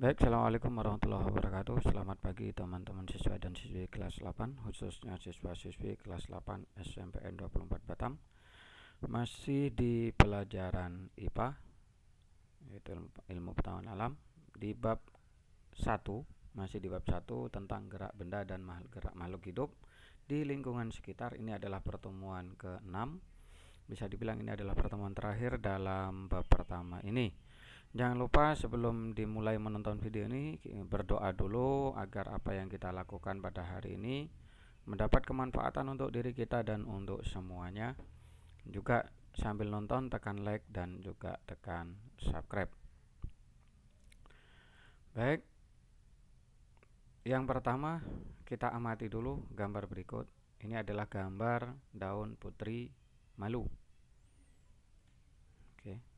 Baik, assalamualaikum warahmatullahi wabarakatuh. Selamat pagi teman-teman siswa dan siswi kelas 8, khususnya siswa-siswi kelas 8 SMPN 24 Batam. Masih di pelajaran IPA, yaitu ilmu pengetahuan alam, di bab 1, masih di bab 1 tentang gerak benda dan gerak makhluk hidup di lingkungan sekitar. Ini adalah pertemuan ke-6. Bisa dibilang ini adalah pertemuan terakhir dalam bab pertama ini. Jangan lupa sebelum dimulai menonton video ini, berdoa dulu agar apa yang kita lakukan pada hari ini mendapat kemanfaatan untuk diri kita dan untuk semuanya. Juga sambil nonton tekan like dan juga tekan subscribe. Baik, yang pertama kita amati dulu gambar berikut. Ini adalah gambar daun putri malu. Oke.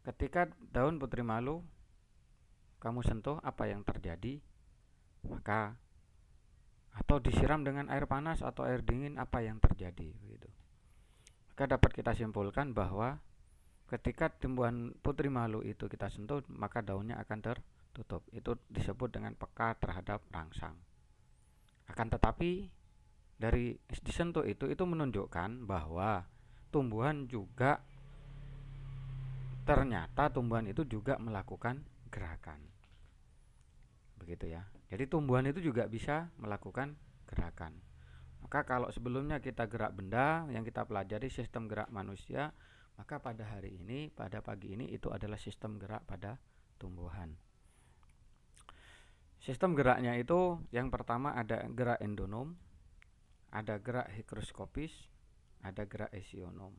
Ketika daun putri malu kamu sentuh, apa yang terjadi? Maka atau disiram dengan air panas atau air dingin, apa yang terjadi? Begitu. Maka dapat kita simpulkan bahwa ketika tumbuhan putri malu itu kita sentuh, maka daunnya akan tertutup. Itu disebut dengan peka terhadap rangsang. Akan tetapi dari disentuh itu menunjukkan bahwa tumbuhan juga ternyata tumbuhan itu juga melakukan gerakan. Begitu ya. Jadi tumbuhan itu juga bisa melakukan gerakan. Maka kalau sebelumnya kita gerak benda, yang kita pelajari sistem gerak manusia, maka pada hari ini, pada pagi ini itu adalah sistem gerak pada tumbuhan. Sistem geraknya itu yang pertama ada gerak endonom, ada gerak higroskopis, ada gerak esionom.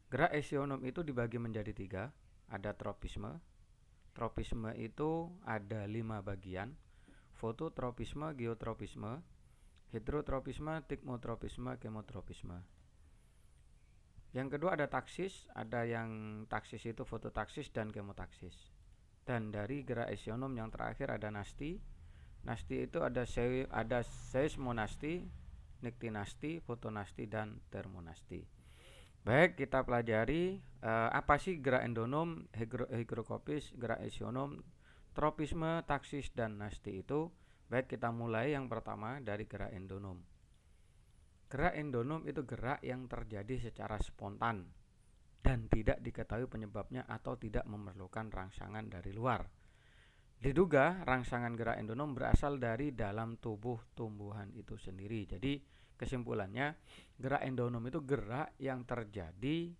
Gerak esionom itu dibagi menjadi 3, ada tropisme. Tropisme itu ada 5 bagian: fototropisme, geotropisme, hidrotropisme, tigmotropisme, kemotropisme. Yang kedua ada taksis, ada yang taksis itu fototaksis dan kemotaksis. Dan dari gerak esionom yang terakhir ada nasti. Nasti itu ada seismonasti, niktinasti, fotonasti, dan termonasti. Baik, kita pelajari apa sih gerak endonom, higrokopis, gerak esionom, tropisme, taksis, dan nasti itu. Baik, kita mulai yang pertama dari gerak endonom. Gerak endonom itu gerak yang terjadi secara spontan dan tidak diketahui penyebabnya atau tidak memerlukan rangsangan dari luar. Diduga rangsangan gerak endonom berasal dari dalam tubuh tumbuhan itu sendiri. Jadi kesimpulannya, gerak endonom itu gerak yang terjadi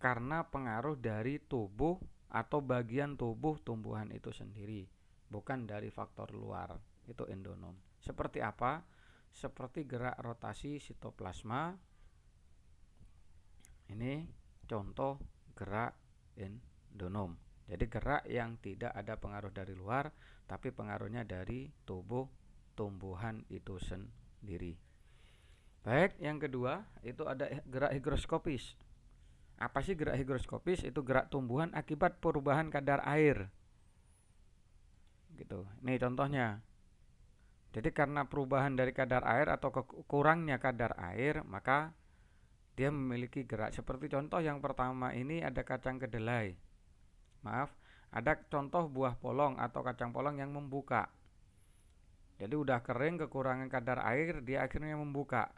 karena pengaruh dari tubuh atau bagian tubuh tumbuhan itu sendiri, bukan dari faktor luar. Itu endonom. Seperti apa? Seperti gerak rotasi sitoplasma. Ini contoh gerak endonom. Jadi gerak yang tidak ada pengaruh dari luar, tapi pengaruhnya dari tubuh tumbuhan itu sendiri. Baik, yang kedua itu ada gerak higroskopis. Apa sih gerak higroskopis? Itu gerak tumbuhan akibat perubahan kadar air. Gitu. Ini contohnya. Jadi karena perubahan dari kadar air atau kurangnya kadar air, maka dia memiliki gerak. Seperti contoh yang pertama ini ada kacang kedelai. Ada contoh buah polong atau kacang polong yang membuka. Jadi udah kering, kekurangan kadar air, dia akhirnya membuka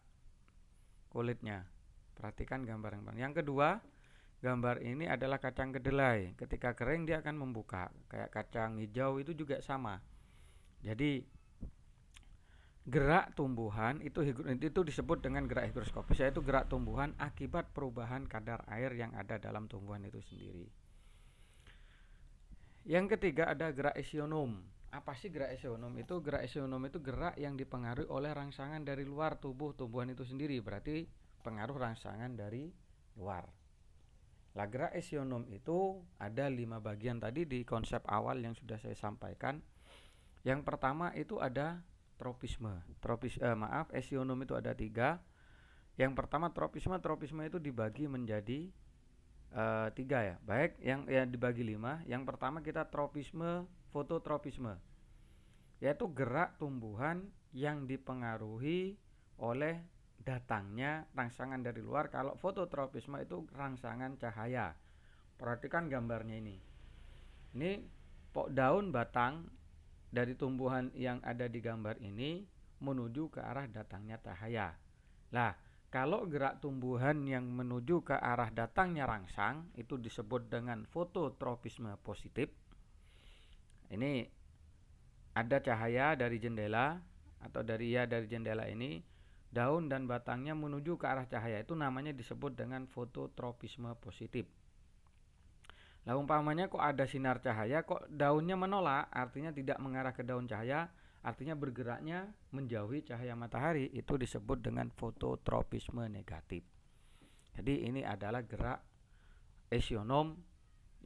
kulitnya. Perhatikan gambar yang kedua. Gambar ini adalah kacang kedelai. Ketika kering dia akan membuka. Kayak kacang hijau itu juga sama. Jadi gerak tumbuhan itu disebut dengan gerak higroskopis, yaitu gerak tumbuhan akibat perubahan kadar air yang ada dalam tumbuhan itu sendiri. Yang ketiga ada gerak esionom. Apa sih gerak esionom itu? Gerak esionom itu gerak yang dipengaruhi oleh rangsangan dari luar tubuh tumbuhan itu sendiri. Berarti pengaruh rangsangan dari luar. Lah, gerak esionom itu ada 5 bagian tadi di konsep awal yang sudah saya sampaikan. Yang pertama itu ada tropisme. Esionom itu ada 3. Yang pertama tropisme itu dibagi menjadi 3 ya. Baik, yang dibagi 5. Yang pertama kita tropisme, fototropisme, yaitu gerak tumbuhan yang dipengaruhi oleh datangnya rangsangan dari luar. Kalau fototropisme itu rangsangan cahaya. Perhatikan gambarnya ini. Ini daun batang dari tumbuhan yang ada di gambar ini menuju ke arah datangnya cahaya. Lah, kalau gerak tumbuhan yang menuju ke arah datangnya rangsang itu disebut dengan fototropisme positif. Ini ada cahaya dari jendela atau dari jendela ini, daun dan batangnya menuju ke arah cahaya, itu namanya disebut dengan fototropisme positif. Lah umpamanya kok ada sinar cahaya kok daunnya menolak, artinya tidak mengarah ke daun cahaya, artinya bergeraknya menjauhi cahaya matahari, itu disebut dengan fototropisme negatif. Jadi ini adalah gerak esionom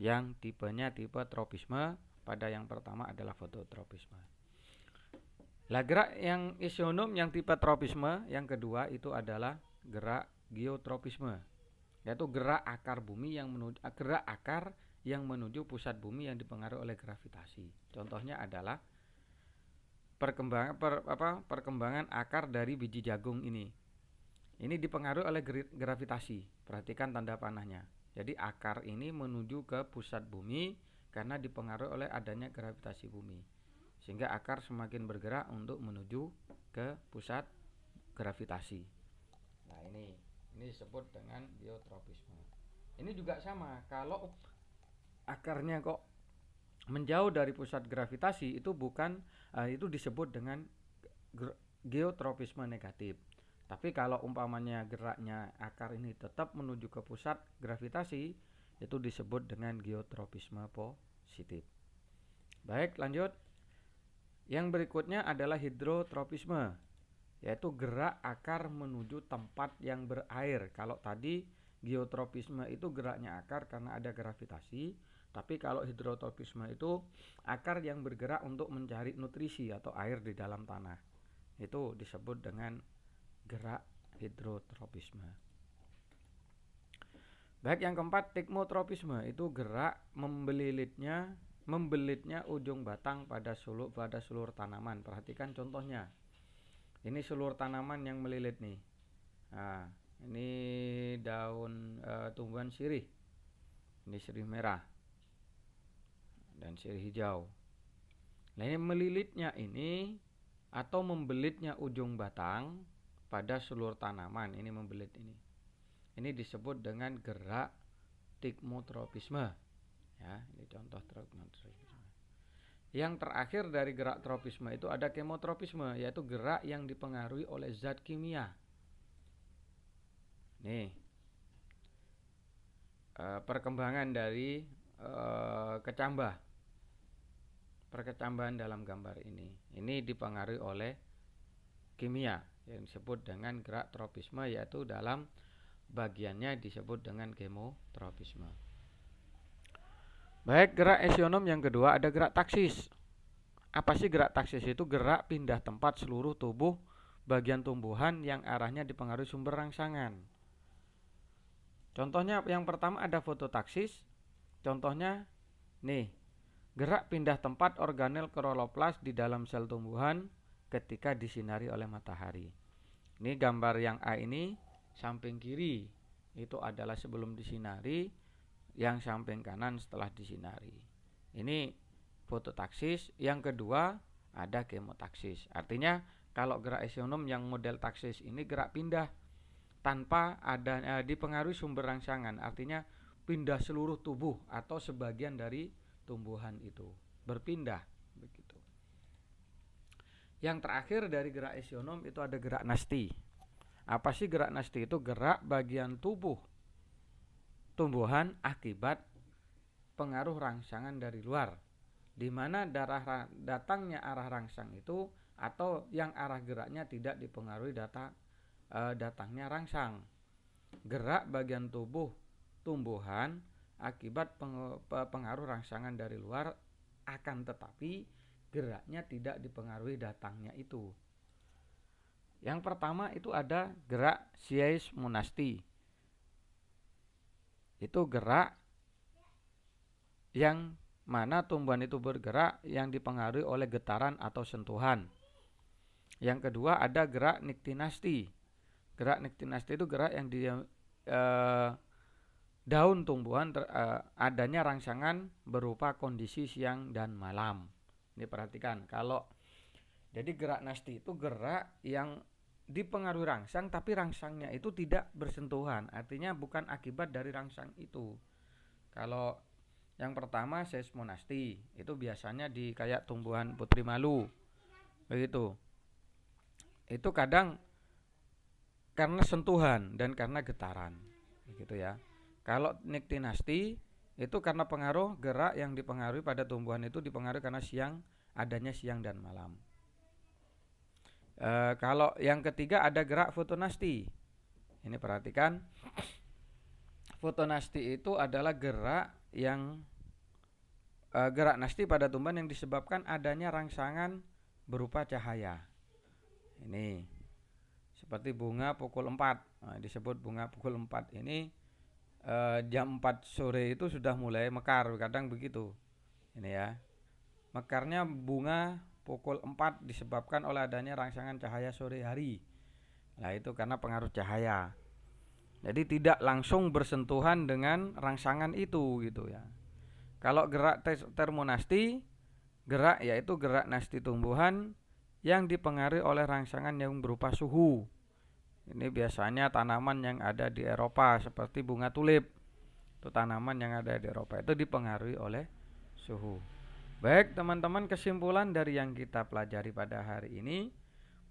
yang tipenya tipe tropisme. Pada yang pertama adalah fototropisme. Lah gerak yang esionom yang tipe tropisme yang kedua itu adalah gerak geotropisme, yaitu gerak akar bumi yang menuju pusat bumi yang dipengaruhi oleh gravitasi. Contohnya adalah perkembangan akar dari biji jagung ini. Ini dipengaruhi oleh gravitasi. Perhatikan tanda panahnya. Jadi akar ini menuju ke pusat bumi karena dipengaruhi oleh adanya gravitasi bumi. Sehingga akar semakin bergerak untuk menuju ke pusat gravitasi. Nah, ini disebut dengan geotropisme. Ini juga sama, kalau akarnya kok menjauh dari pusat gravitasi itu itu disebut dengan geotropisme negatif. Tapi kalau umpamanya geraknya akar ini tetap menuju ke pusat gravitasi, itu disebut dengan geotropisme positif. Baik, lanjut. Yang berikutnya adalah hidrotropisme, yaitu gerak akar menuju tempat yang berair. Kalau tadi geotropisme itu geraknya akar karena ada gravitasi, tapi kalau hidrotropisme itu akar yang bergerak untuk mencari nutrisi atau air di dalam tanah. Itu disebut dengan gerak hidrotropisme. Baik, yang keempat tikmotropisme, itu gerak membelitnya ujung batang pada seluruh tanaman. Perhatikan contohnya. Ini seluruh tanaman yang melilit nih. Nah, ini daun tumbuhan sirih. Ini sirih merah dan sirih hijau. Nah, ini melilitnya ini atau membelitnya ujung batang pada seluruh tanaman, ini membelit ini. Ini disebut dengan gerak tikmotropisme. Ya, ini contoh tikmotropisme. Yang terakhir dari gerak tropisme itu ada kemotropisme, yaitu gerak yang dipengaruhi oleh zat kimia. Nih, perkembangan dari kecambah, perkecambahan dalam gambar ini dipengaruhi oleh kimia yang disebut dengan gerak tropisme, yaitu dalam bagiannya disebut dengan kemotropisme. Baik, gerak esionom yang kedua ada gerak taksis. Apa sih gerak taksis itu? Gerak pindah tempat seluruh tubuh bagian tumbuhan yang arahnya dipengaruhi sumber rangsangan. Contohnya yang pertama ada fototaksis. Contohnya nih, gerak pindah tempat organel kloroplas di dalam sel tumbuhan ketika disinari oleh matahari. Ini gambar yang A ini samping kiri itu adalah sebelum disinari, yang samping kanan setelah disinari. Ini fototaksis. Yang kedua ada kemotaksis. Artinya kalau gerak esionom yang model taksis ini gerak pindah tanpa ada dipengaruhi sumber rangsangan, artinya pindah seluruh tubuh atau sebagian dari tumbuhan itu berpindah begitu. Yang terakhir dari gerak esionom itu ada gerak nasti. Apa sih gerak nasti itu? Gerak bagian tubuh tumbuhan akibat pengaruh rangsangan dari luar, di mana datangnya arah rangsang itu atau yang arah geraknya tidak dipengaruhi datangnya rangsang. Gerak bagian tubuh tumbuhan akibat pengaruh rangsangan dari luar, akan tetapi geraknya tidak dipengaruhi datangnya itu. Yang pertama itu ada gerak seismonasti. Itu gerak yang mana tumbuhan itu bergerak yang dipengaruhi oleh getaran atau sentuhan. Yang kedua ada gerak niktinasti. Gerak niktinasti itu gerak yang daun tumbuhan adanya rangsangan berupa kondisi siang dan malam. Ini perhatikan, kalau jadi gerak nasti itu gerak yang dipengaruhi rangsang, tapi rangsangnya itu tidak bersentuhan, artinya bukan akibat dari rangsang itu. Kalau yang pertama seismonasti, itu biasanya di kayak tumbuhan putri malu, begitu. Itu kadang karena sentuhan dan karena getaran, begitu ya. Kalau niktinasti itu karena pengaruh gerak yang dipengaruhi pada tumbuhan itu dipengaruhi karena adanya siang dan malam. Kalau yang ketiga ada gerak fotonasti. Ini perhatikan, fotonasti itu adalah gerak yang gerak nasti pada tumbuhan yang disebabkan adanya rangsangan berupa cahaya. Ini seperti bunga pukul 4. Nah, disebut bunga pukul 4 ini jam 4 sore itu sudah mulai mekar, kadang begitu. Ini ya. Mekarnya bunga pukul 4 disebabkan oleh adanya rangsangan cahaya sore hari. Nah, itu karena pengaruh cahaya. Jadi tidak langsung bersentuhan dengan rangsangan itu gitu ya. Kalau gerak termonasti, gerak yaitu gerak nasti tumbuhan yang dipengaruhi oleh rangsangan yang berupa suhu. Ini biasanya tanaman yang ada di Eropa seperti bunga tulip. Itu tanaman yang ada di Eropa itu dipengaruhi oleh suhu. Baik teman-teman, kesimpulan dari yang kita pelajari pada hari ini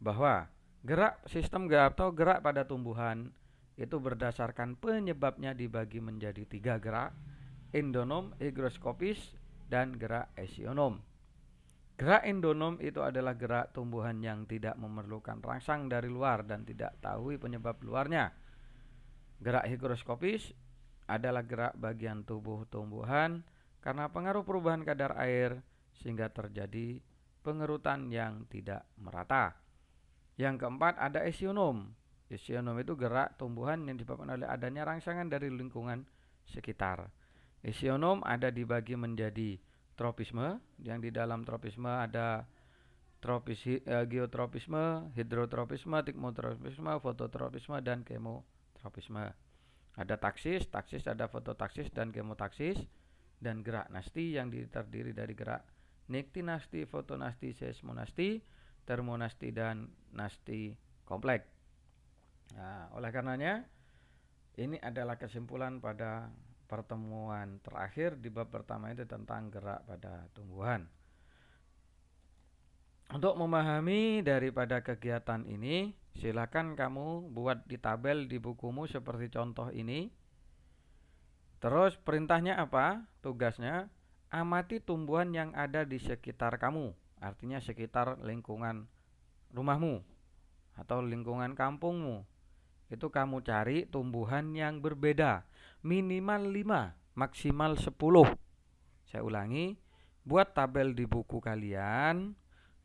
bahwa gerak sistem gerak atau gerak pada tumbuhan itu berdasarkan penyebabnya dibagi menjadi 3 gerak: endonom, higroskopis, dan gerak esionom. Gerak endonom itu adalah gerak tumbuhan yang tidak memerlukan rangsang dari luar dan tidak tahu penyebab luarnya. Gerak higroskopis adalah gerak bagian tubuh tumbuhan karena pengaruh perubahan kadar air sehingga terjadi pengerutan yang tidak merata. Yang keempat ada esionom. Esionom itu gerak tumbuhan yang disebabkan oleh adanya rangsangan dari lingkungan sekitar. Esionom ada dibagi menjadi tropisme, yang di dalam tropisme ada geotropisme, hidrotropisme, tikmotropisme, fototropisme, dan kemotropisme. Ada taksis ada fototaksis dan kemotaksis, dan gerak nasti yang terdiri dari gerak niktinasti, fotonasti, seismonasti, termonasti, dan nasti kompleks. Nah, oleh karenanya ini adalah kesimpulan pada pertemuan terakhir di bab pertama itu tentang gerak pada tumbuhan. Untuk memahami daripada kegiatan ini, silakan kamu buat di tabel di bukumu seperti contoh ini. Terus perintahnya apa? Tugasnya amati tumbuhan yang ada di sekitar kamu, artinya sekitar lingkungan rumahmu atau lingkungan kampungmu. Itu kamu cari tumbuhan yang berbeda, minimal 5, maksimal 10. Saya ulangi, buat tabel di buku kalian,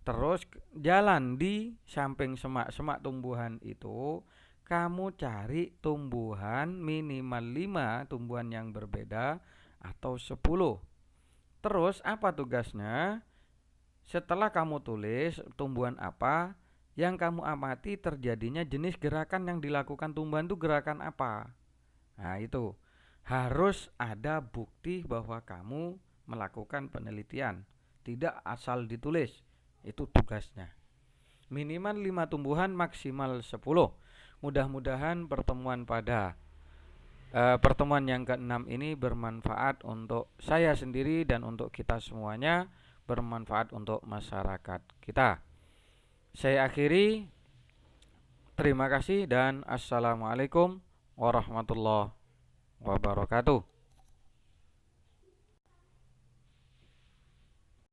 terus jalan di samping semak-semak tumbuhan itu, kamu cari tumbuhan minimal 5 tumbuhan yang berbeda atau 10. Terus apa tugasnya? Setelah kamu tulis tumbuhan apa yang kamu amati terjadinya jenis gerakan yang dilakukan tumbuhan itu gerakan apa. Nah itu harus ada bukti bahwa kamu melakukan penelitian, tidak asal ditulis. Itu tugasnya. Minimal 5 tumbuhan, maksimal 10. Mudah-mudahan pertemuan pada pertemuan yang ke-6 ini bermanfaat untuk saya sendiri dan untuk kita semuanya, bermanfaat untuk masyarakat kita. Saya akhiri, terima kasih dan assalamualaikum warahmatullahi wabarakatuh.